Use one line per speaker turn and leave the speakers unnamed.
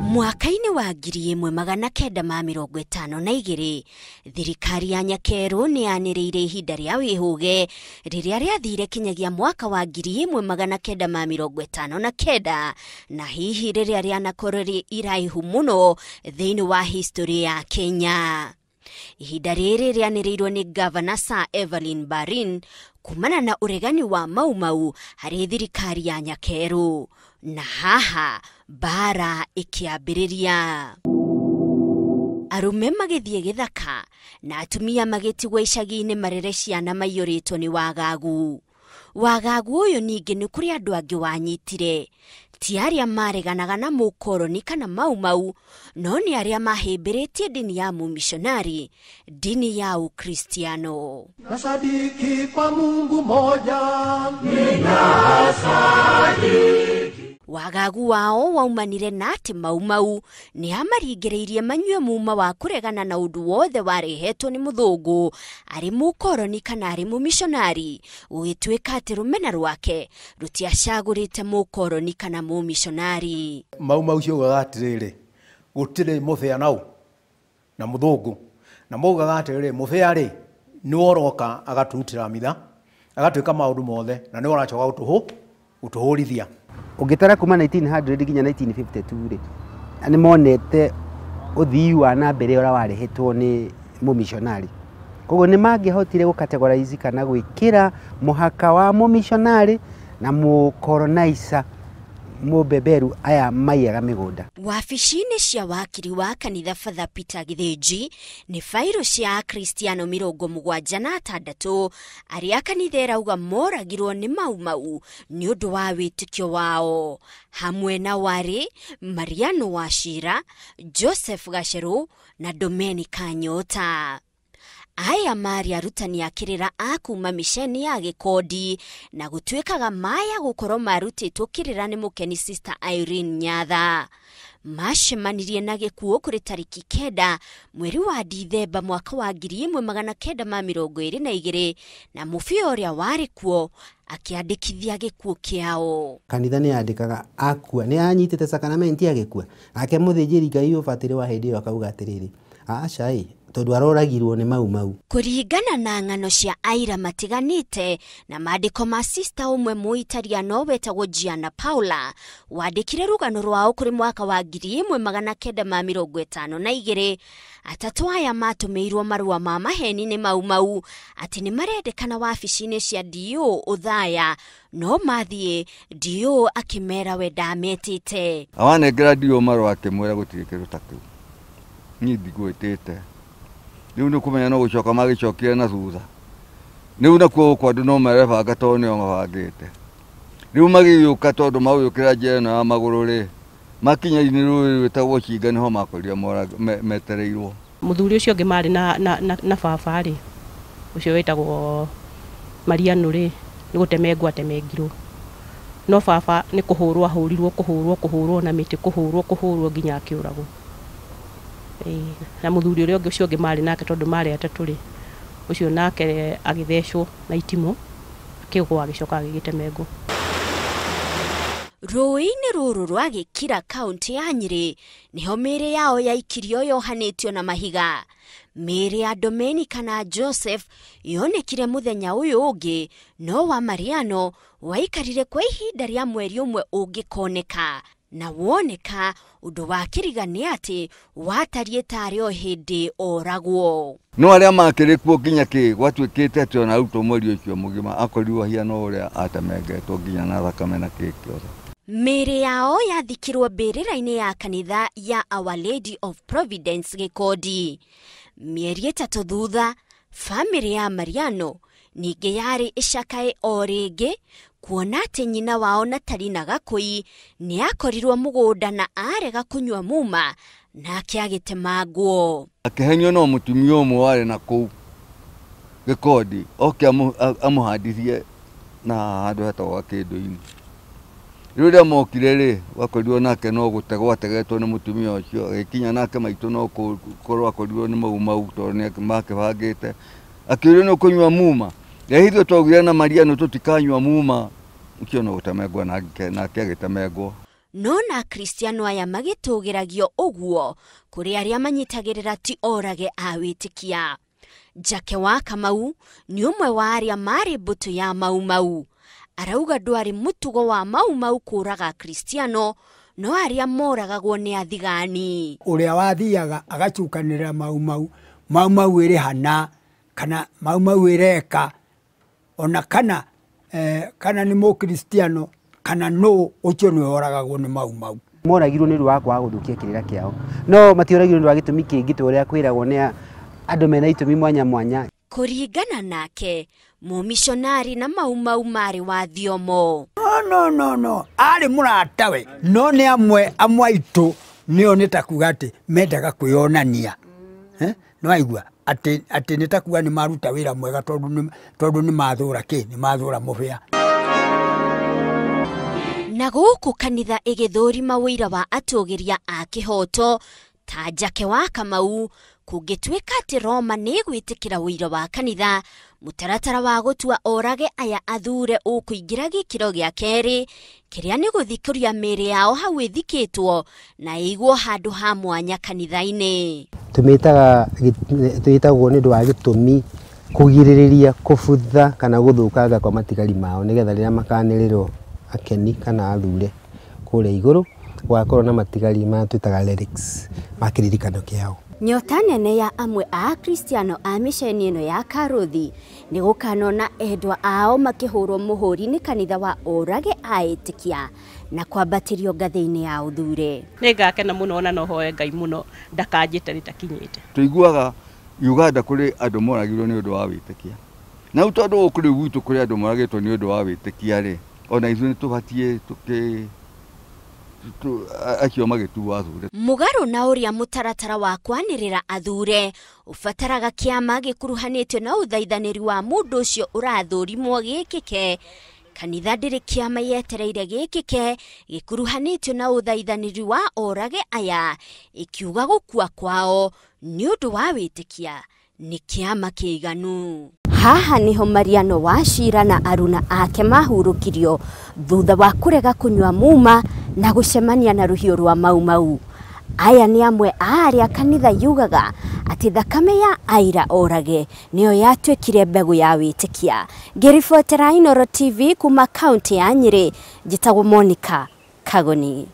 Mwaka-ini wa 1952 thirikari ya Nyakeru ni yaniriire ihinda ria wihuge riria riathire kinyagia mwaka wa 1959 na hihi riria rianakorire iraihu muno thiini wa history ya Kenya. Ihinda riri rianiriirwo ni Governor Sir Evelyn Barin kumana na uregani wa Mau Mau hari thirikari ya Nyakeru, na haha bara ikiambiriria. Arume magithie githaka na atumia magitigwo icagi-ini marere ciana maiyuritwo ni wagagu. Wagagu uyu ningi ni kuri andu angi wanyitire, ti aria mareganaga na mukoroni kana Mau Mau, no ni aria mahimbiritie dini ya mumishonari, dini ya Ukristiano.
Nasadiki kwa Mungu moja, ninasadiki.
Wagagu wao waumanire na ati Mau Mau ni amaringereirie manyue muma wa kuregana na undu wothe warehetwo ni muthungu, ari mukoroni kana ari mumishonari, ugituika ati rumena rwake rutiacagurite mukoroni kana mumishonari.
Mau Mau cio atirire gutire muthea nau na muthungu, na maugaga atirire muthea ri ni oroka agaturutira mitha agatuika maundu mothe na ni oracoka utuhurithia.
Ugitara kuma 1900 ginya 1952 ri ani monete uthii wa na mbere ora warehetwo ni mumishonari, koguo ni mangihotire gukategorize kana gwikira muhaka wa mumishonari na mukolonizer mubeberu aya maiyaga migunda.
Wabici-ini cia wakiri wa kanitha Father Peter Githinji ni fairo cia Kristiano 76 aria kanitha irauga moragirwo ni Mau Mau ni undu wa witikio wao, hamwe na wari Mariano Wachira, Joseph Gacheru na Dominic Nyota. Aya mari arutani akirira akuma misheni ya Gikodi na gutuikaga maya gukoro marutitwo kirira ni mukeni Sister Irene Nyatha. Mashemanirie na gikuo kuri tariki 9 mweri wa Dithemba mwaka wa 1922 na mufio uria wari kuo akiandikithia gikuo kiao.
Kanitha ni andikaga akua ni anyitete sakramenti ya gikua, ake muthinjiri Ngai ubatire wa hindi yo akauga atiriri acai tondu aroragirwo ni Mau Mau.
Kuringana na ng'ano cia aira matiganite na maandiko ma sister umwe muitariano wetagwo Gianna Paula wandikire rugano rwao kuri mwaka wa 1952 atatu aya matumirwo marua ma maheni ni Mau Mau ati ni marendekana wabici-ini cia DO uthaya, no mathie DO akimera we ndametite.
Awanengera DO marua akimwira gutire kindu ta kiu ni ndigwitite. Riu ni kumenya no gucoka magicokire na thutha. Riu nakuo kwa andu no marebanga tondu nio mabangite. Riu magiyuka tondu mauyukira njira na maguru ri makinya-ini ruri wetagwo Cinga niho makorire metereirwo.
Muthuri ucio ngi mari na baba ri ucio wetagwo Mariano ri ni gutemengwa temengirwo, no baba ni kuhurwo ahurirwo na miti kuhurwo nginya akiuragwo. Na muthuri uria ucio ngi mari nake tondu mari atatu ri ucio nake agithecwo na itimo akigwa agicoka agitemengwo.
Rũĩ-inĩ rũrũ rwa Gĩkira kaunti ya Nyeri niho mĩĩrĩ yao yaikirio yohanĩtio na mahiga. Mĩĩrĩ ya Dominic na Joseph yonekire muthenya ũyũ ũngĩ, no wa Mariano waikarire kwa ihinda rĩa mweri ũmwe ũngĩkoneka, na woneka undu wa kiriga ni ati watarie tari o hindi oragwo.
No aria makirikuo nginya ki gwatuikite ati ona ruto mweri ucio mugima akorirwo hiano uria atemengetwo nginya na thakame na kiki.
Mĩĩrĩ yao yathikirwo mbĩrĩra-inĩ ya kanitha ya Our Lady of Providence Gikodi. Mĩeri 3 thutha, family ya Mariano ningĩ yari icakae o rĩngĩ kuona atĩ nyina wao Natalina Gakui ni akorirwo mugunda na arega kunywa muma na akiagitemangwo.
Akihenyo no mutumia umwe wari na kuu Gikodi oke amuhandithie na handu hetagwo Kindu-ini. Riria mokire ri wakorirwo nake no gutegwo ategetwo ni mutumia ucio, agikinya nake maitu no korwo akorirwo ni Mau Mau tondu ni makibangite akiurio no kunywa muma. Yahithio twagire na Mariano tutikanywa muma ukio no gutemengwo nake agitemengwo.
nona Kristiano aya magitũgĩragio ũguo kũrĩ arĩa manyitagĩrĩra ti orage a wĩtĩkia. Jake wa Kamau nĩ ũmwe wa arĩa marĩ mbũtũ ya Mau Mau. Arauga ndwarĩ mũtugo wa Mau Mau kũraga Kristiano, no arĩa moragagwo nĩ athigani.
Ũrĩa wathiaga agacukanĩra Mau Mau, Mau Mau ĩrĩ hana kana Mau Mau ĩreka, ona kana nĩ mũkristiano kana no ũcio nĩ oragagwo nĩ Mau Mau.
Moragirwo nĩ ũndũ wa kwaga gũthũkia kĩrĩra kĩao, no matioragirwo nĩ ũndũ wa gĩtũmi kĩngĩ ta ũrĩa kwĩragwo nĩ andũ mena itũmi mwanya mwanya.
Kũringana nake, mũmishonari na Mau Mau marĩ wa thiomo.
No, arĩ mũratawe, no nĩ amwe aitũ nĩo nĩtakuga atĩ mendaga kwĩonania. No aigua atĩ nĩtakuga nĩ maruta wĩra mwega tondũ nĩ mathũra nĩ mathũra mũbĩa.
Na gũkũ kanitha ĩgĩthũrima wĩra wa atũgĩria a kĩhoto ta Jake wa Kamau, kũngĩtuĩka atĩ Roma nĩ gwĩtĩkĩra wĩra wa kanitha, mũtaratara wa gũtua orage aya athure ũkũingĩra gĩkĩro gĩa kerĩ, kĩrĩa nĩ gũthikũria mĩĩrĩ yao hau ĩthikĩtwo na ĩigwo handũ ha mwanya kanitha-inĩ.
Twĩtagwo nĩ ũndũ wa gĩtũmi kũgirĩrĩria kũbutha kana gũthũkanga kwa matigari mao, nĩgetha rĩrĩa makanĩrĩrwo akeni kana athure kũrĩa igũrũ gwakorwo na matigari ma twĩtaga relics ma kĩririkano kĩao.
Nyota nene ya amwe a Kristiano a misheni ĩno ya Karuthi nĩ gũkanona endwa ao makĩhũrwo mũhũri nĩ kanitha wa orage a etĩkia na kwambatĩrio ngathĩ-inĩ ya ũthure.
Nĩ ngakena mũno na no hoe Ngai mũno ndakanjĩte rĩtakinyĩte.
Tũiguaga Uganda kũrĩ andũ moragirwo nĩ ũndũ wa wĩtĩkia. Na tondũ kũrĩ gwitũ kũrĩ andũ moragĩtwo nĩ ũndũ wa wĩtĩkia rĩ, ona ithuĩ nĩtũbatiĩ acio magĩtuo athure.
Mũgarũ na ũrĩa mũtaratara wa kwanĩrĩra athure ũbataraga kĩama gĩkuruhanĩtio na ũthaithanĩri wa mũndũ ũcio ũrathũrimwo gĩkĩke, kanitha ndĩrĩ kĩama yetereire gĩkĩke gĩkuruhanĩtio na ũthaithanĩri wa orage aya, ikiuga gũkua kwao nĩ ũndũ wa wĩtĩkia nĩ kĩama kĩiganu. Haha niho Mariano wa Shira na aruna ake mahurũkirio thutha wa kũrega kũnyua muma na gũcemania na rũhiũ rwa Mau Mau. Aya nĩ amwe a arĩa kanitha yugaga atĩ thakame ya aira orage nĩyo yatuĩkire mbegũ ya wĩtĩkia. Ngĩribotera Inooro TV kuma kaunti ya Nyĩrĩ, njĩtagwo Monica Kagoni.